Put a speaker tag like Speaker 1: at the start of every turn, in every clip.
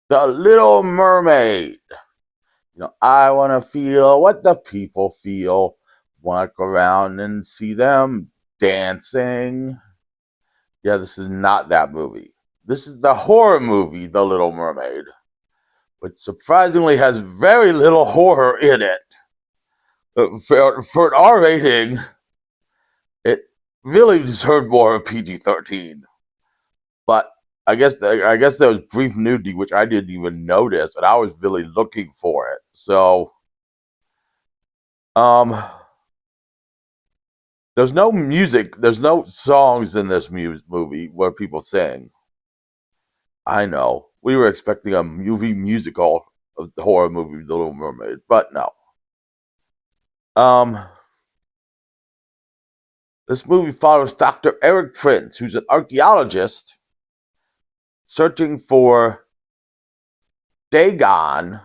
Speaker 1: The Little Mermaid. I want to feel what the people feel. Walk around and see them dancing. Yeah, this is not that movie. This is the horror movie, The Little Mermaid, which surprisingly has very little horror in it. For an R rating, it really deserved more of PG-13. But I guess there was brief nudity, which I didn't even notice, and I was really looking for it. So, um, there's no music, there's no songs in this movie where people sing. I know we were expecting a movie musical of the horror movie The Little Mermaid, but no. Um, this movie follows Dr. Eric Prince, who's an archaeologist searching for Dagon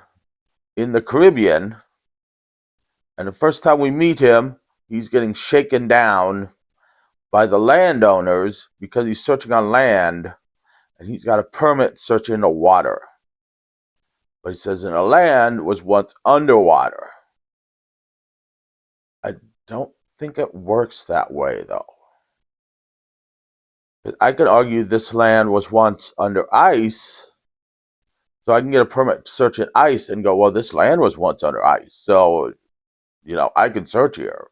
Speaker 1: in the Caribbean. And the first time we meet him, he's getting shaken down by the landowners because he's searching on land and he's got a permit searching the water. But he says in the land was once underwater. I don't think it works that way though. I could argue this land was once under ice, so I can get a permit to search in ice and go, well, this land was once under ice, so I can search here.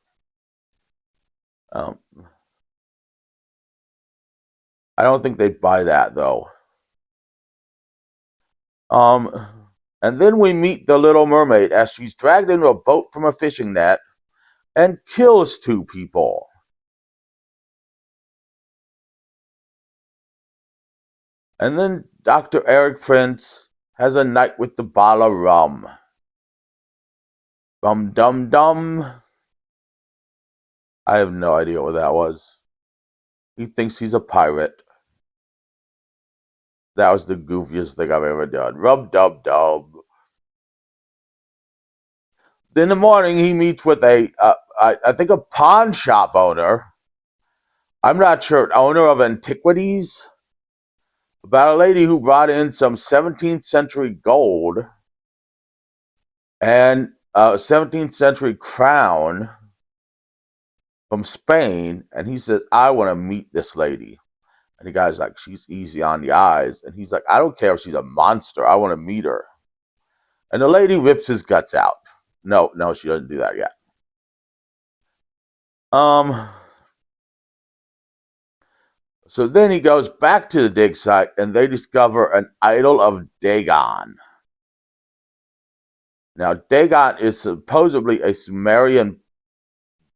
Speaker 1: Um, I don't think they'd buy that though. And then we meet the Little Mermaid as she's dragged into a boat from a fishing net and kills two people. And then Dr. Eric Prince has a night with the bottle of rum. Rum dum dum. I have no idea what that was. He thinks he's a pirate. That was the goofiest thing I've ever done. Rum dum dum. In the morning, he meets with I think a pawn shop owner. I'm not sure, owner of antiquities, about a lady who brought in some 17th century gold and a 17th century crown from Spain. And he says, I want to meet this lady. And the guy's like, she's easy on the eyes. And he's like, I don't care if she's a monster. I want to meet her. And the lady rips his guts out. No, she doesn't do that yet. So then he goes back to the dig site and they discover an idol of Dagon. Now, Dagon is supposedly a Sumerian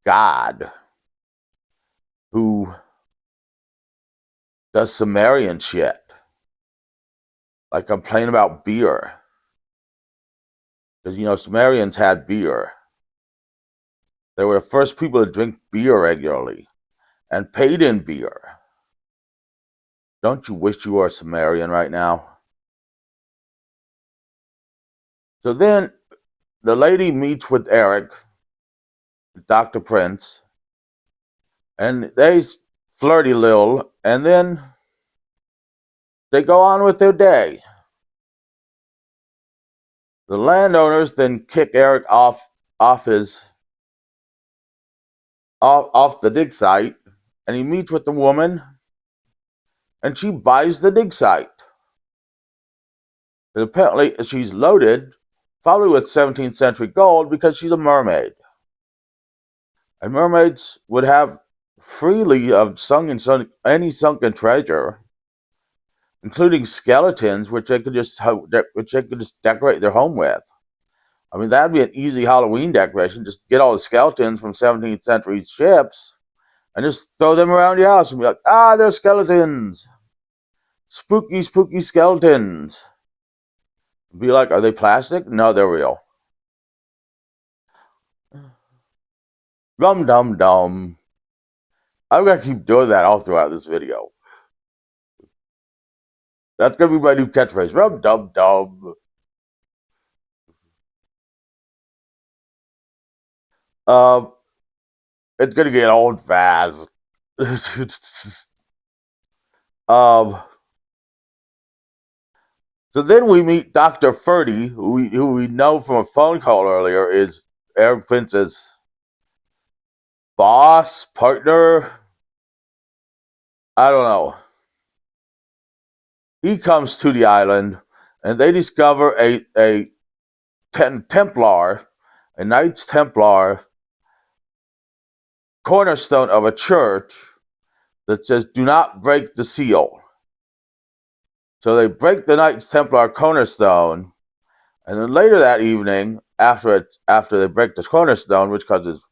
Speaker 1: god who does Sumerian shit. Like complain about beer. Because, Sumerians had beer. They were the first people to drink beer regularly and paid in beer. Don't you wish you were a Sumerian right now? So then the lady meets with Eric, Dr. Prince, and they flirty little, and then they go on with their day. The landowners then kick Eric off the dig site, and he meets with the woman, and she buys the dig site. And apparently, she's loaded, probably with 17th century gold, because she's a mermaid. And mermaids would have freely of any sunken treasure, including skeletons, which they could just decorate their home with. I mean, that'd be an easy Halloween decoration. Just get all the skeletons from 17th century ships and just throw them around your house and be like, they're skeletons. Spooky, spooky skeletons. Be like, are they plastic? No, they're real. Rum dum dum. I'm going to keep doing that all throughout this video. That's going to be my new catchphrase. Rum dum dum. It's going to get old fast. um, So then we meet Dr. Ferdy, who we know from a phone call earlier is Eric Prince's boss, partner. I don't know. He comes to the island, and they discover a Templar, a Knights Templar cornerstone of a church that says, "Do not break the seal." So they break the Knights Templar cornerstone, and then later that evening, after they break the cornerstone, which causes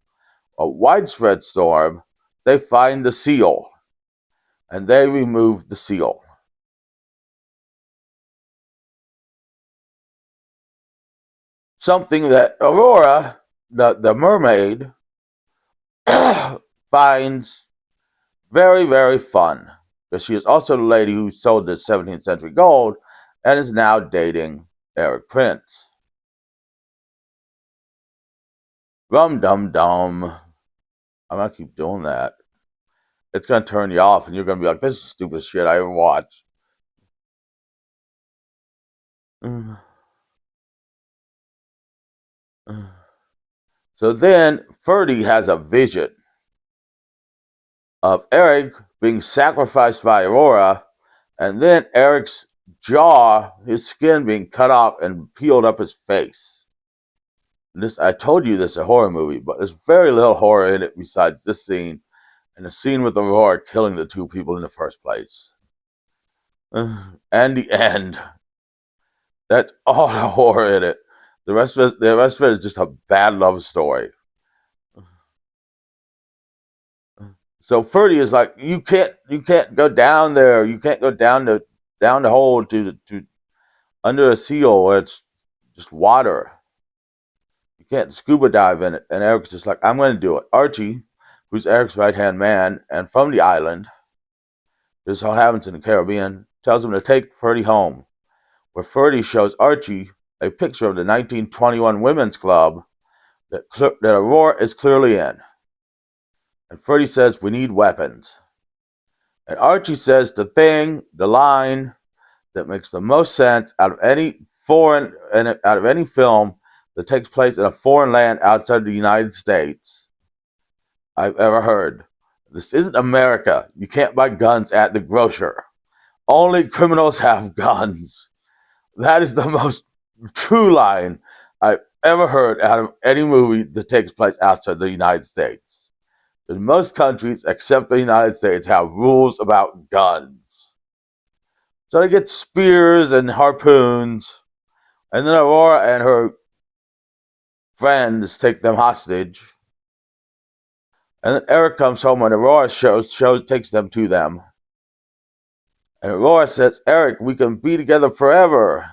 Speaker 1: a widespread storm, they find the seal, and they remove the seal. Something that Aurora, the mermaid, finds very, very fun, because she is also the lady who sold the 17th century gold and is now dating Eric Prince. Rum dum dum. I'm gonna keep doing that. It's gonna turn you off, and you're gonna be like, "This is stupid shit I ever watched." So then Ferdy has a vision of Eric being sacrificed by Aurora, and then Eric's jaw, his skin being cut off and peeled up his face. I told you this is a horror movie, but there's very little horror in it besides this scene and the scene with Aurora killing the two people in the first place. And the end. That's all the horror in it. The rest of it is just a bad love story. So Ferdy is like, you can't go down there. You can't go down the hole to under a seal where it's just water. You can't scuba dive in it. And Eric's just like, I'm going to do it. Archie, who's Eric's right hand man and from the island, this all happens in the Caribbean, tells him to take Ferdy home, where Ferdy shows Archie a picture of the 1921 Women's Club that Aurora is clearly in. And Ferdy says, we need weapons. And Archie says the line that makes the most sense out of any film that takes place in a foreign land outside the United States I've ever heard. This isn't America. You can't buy guns at the grocer. Only criminals have guns. That is the most true line I've ever heard out of any movie that takes place outside the United States. In most countries, except the United States, have rules about guns. So they get spears and harpoons, and then Aurora and her friends take them hostage. And then Eric comes home and Aurora takes them to them. And Aurora says, Eric, we can be together forever.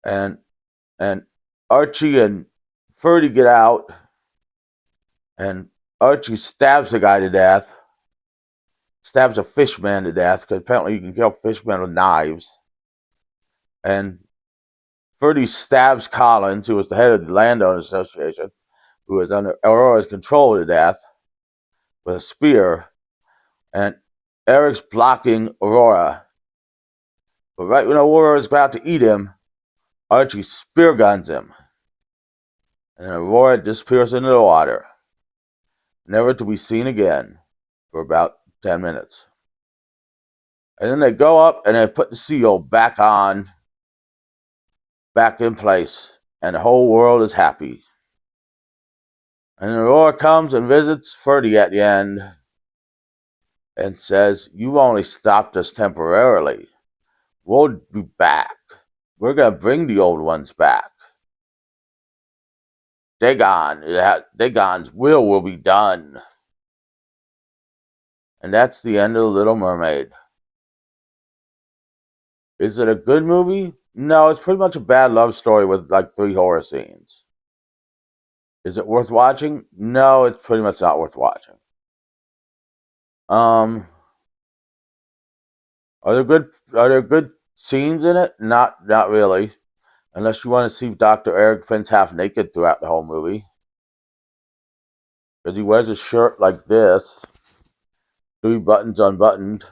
Speaker 1: And Archie and Ferdy get out, and Archie stabs a guy to death. Stabs a fishman to death, because apparently you can kill fishmen with knives. And Ferdy stabs Collins, who was the head of the Landowner Association, who was under Aurora's control, to death with a spear. And Eric's blocking Aurora. But right when Aurora is about to eat him, Archie spear guns him. And Aurora disappears into the water, never to be seen again for about 10 minutes. And then they go up and they put the seal back in place, and the whole world is happy. And Aurora comes and visits Ferdy at the end and says, you've only stopped us temporarily. We'll be back. We're going to bring the old ones back. Dagon's will be done. And that's the end of The Little Mermaid. Is it a good movie? No, it's pretty much a bad love story with like 3 horror scenes. Is it worth watching? No, it's pretty much not worth watching. Are there good scenes in it? Not really. Unless you want to see Dr. Eric Prince half naked throughout the whole movie. Because he wears a shirt like this. 3 buttons unbuttoned.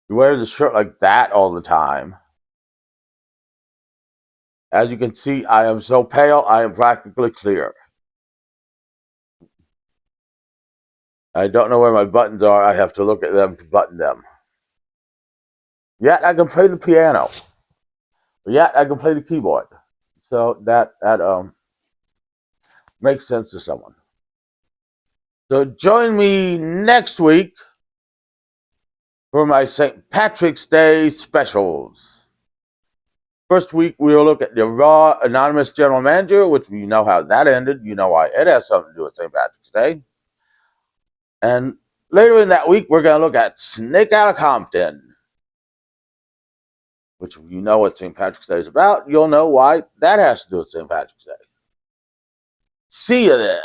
Speaker 1: He wears a shirt like that all the time. As you can see, I am so pale, I am practically clear. I don't know where my buttons are. I have to look at them to button them. Yet I can play the piano. Yet I can play the keyboard. So that makes sense to someone. So join me next week for my St. Patrick's Day specials. First week, we'll look at the Raw Anonymous General Manager, which you know how that ended. You know why it has something to do with St. Patrick's Day. And later in that week, we're going to look at Snake Out of Compton, which you know what St. Patrick's Day is about. You'll know why that has to do with St. Patrick's Day. See you then.